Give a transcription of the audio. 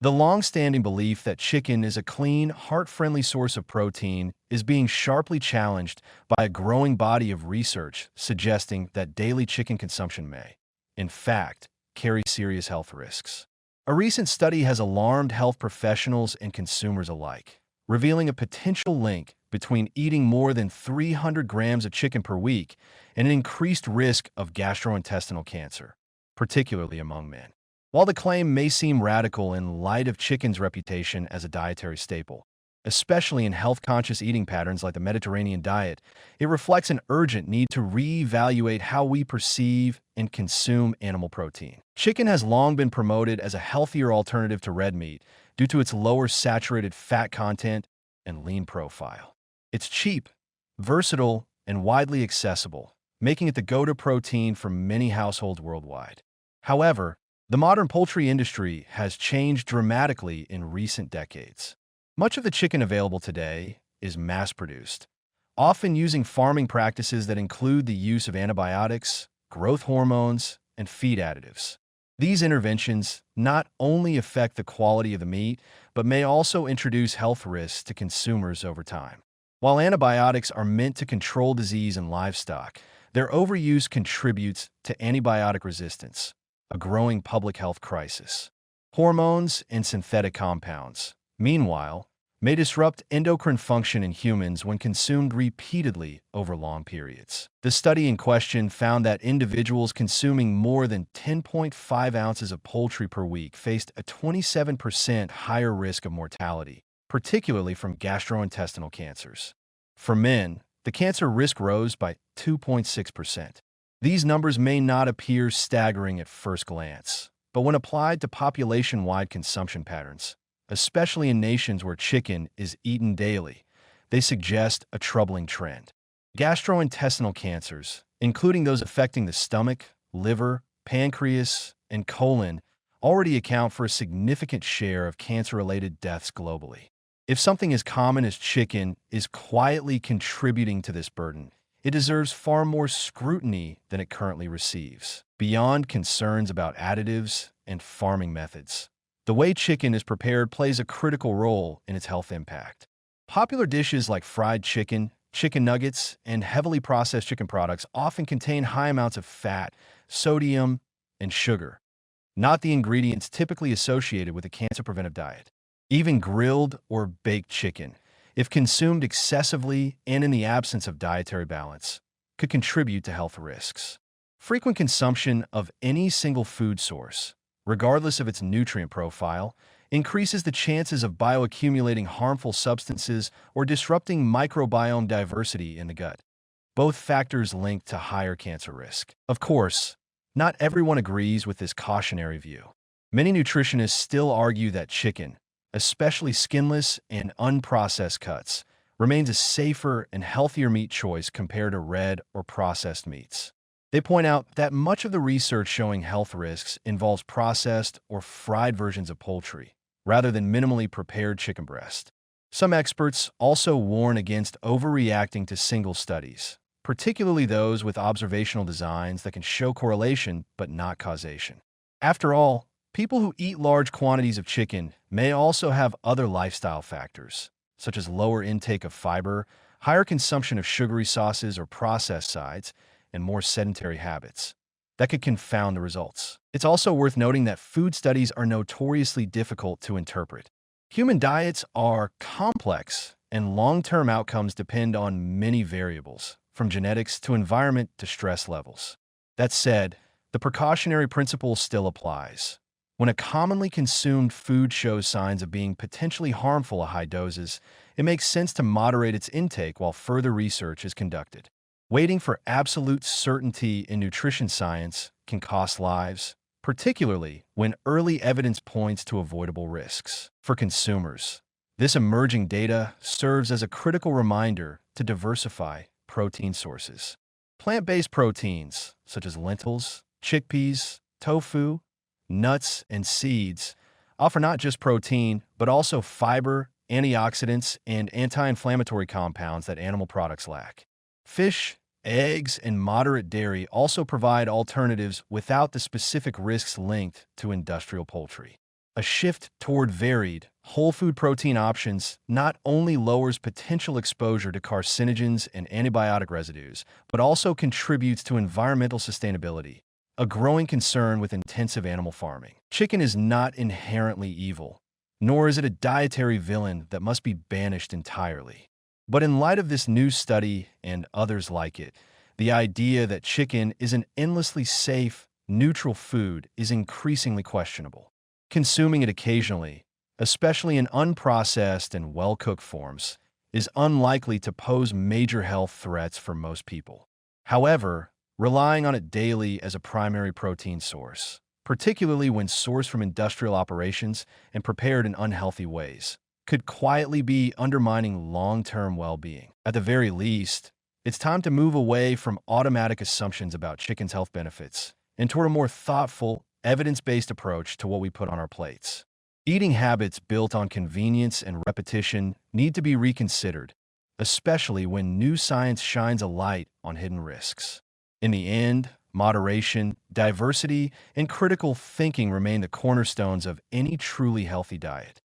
The long-standing belief that chicken is a clean, heart-friendly source of protein is being sharply challenged by a growing body of research suggesting that daily chicken consumption may, in fact, carry serious health risks. A recent study has alarmed health professionals and consumers alike, revealing a potential link between eating more than 300 grams of chicken per week and an increased risk of gastrointestinal cancer, particularly among men. While the claim may seem radical in light of chicken's reputation as a dietary staple, especially in health-conscious eating patterns like the Mediterranean diet, it reflects an urgent need to reevaluate how we perceive and consume animal protein. Chicken has long been promoted as a healthier alternative to red meat due to its lower saturated fat content and lean profile. It's cheap, versatile, and widely accessible, making it the go-to protein for many households worldwide. However, the modern poultry industry has changed dramatically in recent decades. Much of the chicken available today is mass-produced, often using farming practices that include the use of antibiotics, growth hormones, and feed additives. These interventions not only affect the quality of the meat, but may also introduce health risks to consumers over time. While antibiotics are meant to control disease in livestock, their overuse contributes to antibiotic resistance, a growing public health crisis. Hormones and synthetic compounds, meanwhile, may disrupt endocrine function in humans when consumed repeatedly over long periods. The study in question found that individuals consuming more than 10.5 ounces of poultry per week faced a 27% higher risk of mortality, particularly from gastrointestinal cancers. For men, the cancer risk rose by 2.6%. These numbers may not appear staggering at first glance, but when applied to population-wide consumption patterns, especially in nations where chicken is eaten daily, they suggest a troubling trend. Gastrointestinal cancers, including those affecting the stomach, liver, pancreas, and colon, already account for a significant share of cancer-related deaths globally. If something as common as chicken is quietly contributing to this burden, it deserves far more scrutiny than it currently receives. Beyond concerns about additives and farming methods, the way chicken is prepared plays a critical role in its health impact. Popular dishes like fried chicken, chicken nuggets, and heavily processed chicken products often contain high amounts of fat, sodium, and sugar, not the ingredients typically associated with a cancer-preventive diet. Even grilled or baked chicken, if consumed excessively and in the absence of dietary balance, could contribute to health risks. Frequent consumption of any single food source, regardless of its nutrient profile, increases the chances of bioaccumulating harmful substances or disrupting microbiome diversity in the gut, both factors linked to higher cancer risk. Of course, not everyone agrees with this cautionary view. Many nutritionists still argue that chicken, especially skinless and unprocessed cuts, remains a safer and healthier meat choice compared to red or processed meats. They point out that much of the research showing health risks involves processed or fried versions of poultry, rather than minimally prepared chicken breast. Some experts also warn against overreacting to single studies, particularly those with observational designs that can show correlation but not causation. After all, people who eat large quantities of chicken may also have other lifestyle factors, such as lower intake of fiber, higher consumption of sugary sauces or processed sides, and more sedentary habits, that could confound the results. It's also worth noting that food studies are notoriously difficult to interpret. Human diets are complex, and long-term outcomes depend on many variables, from genetics to environment to stress levels. That said, the precautionary principle still applies. When a commonly consumed food shows signs of being potentially harmful at high doses, it makes sense to moderate its intake while further research is conducted. Waiting for absolute certainty in nutrition science can cost lives, particularly when early evidence points to avoidable risks. For consumers, this emerging data serves as a critical reminder to diversify protein sources. Plant-based proteins, such as lentils, chickpeas, tofu, nuts, and seeds, offer not just protein, but also fiber, antioxidants, and anti-inflammatory compounds that animal products lack. Fish, eggs, and moderate dairy also provide alternatives without the specific risks linked to industrial poultry. A shift toward varied, whole food protein options not only lowers potential exposure to carcinogens and antibiotic residues, but also contributes to environmental sustainability, a growing concern with intensive animal farming. Chicken is not inherently evil, nor is it a dietary villain that must be banished entirely. But in light of this new study and others like it, the idea that chicken is an endlessly safe, neutral food is increasingly questionable. Consuming it occasionally, especially in unprocessed and well-cooked forms, is unlikely to pose major health threats for most people. However, relying on it daily as a primary protein source, particularly when sourced from industrial operations and prepared in unhealthy ways, could quietly be undermining long-term well-being. At the very least, it's time to move away from automatic assumptions about chicken's health benefits and toward a more thoughtful, evidence-based approach to what we put on our plates. Eating habits built on convenience and repetition need to be reconsidered, especially when new science shines a light on hidden risks. In the end, moderation, diversity, and critical thinking remain the cornerstones of any truly healthy diet.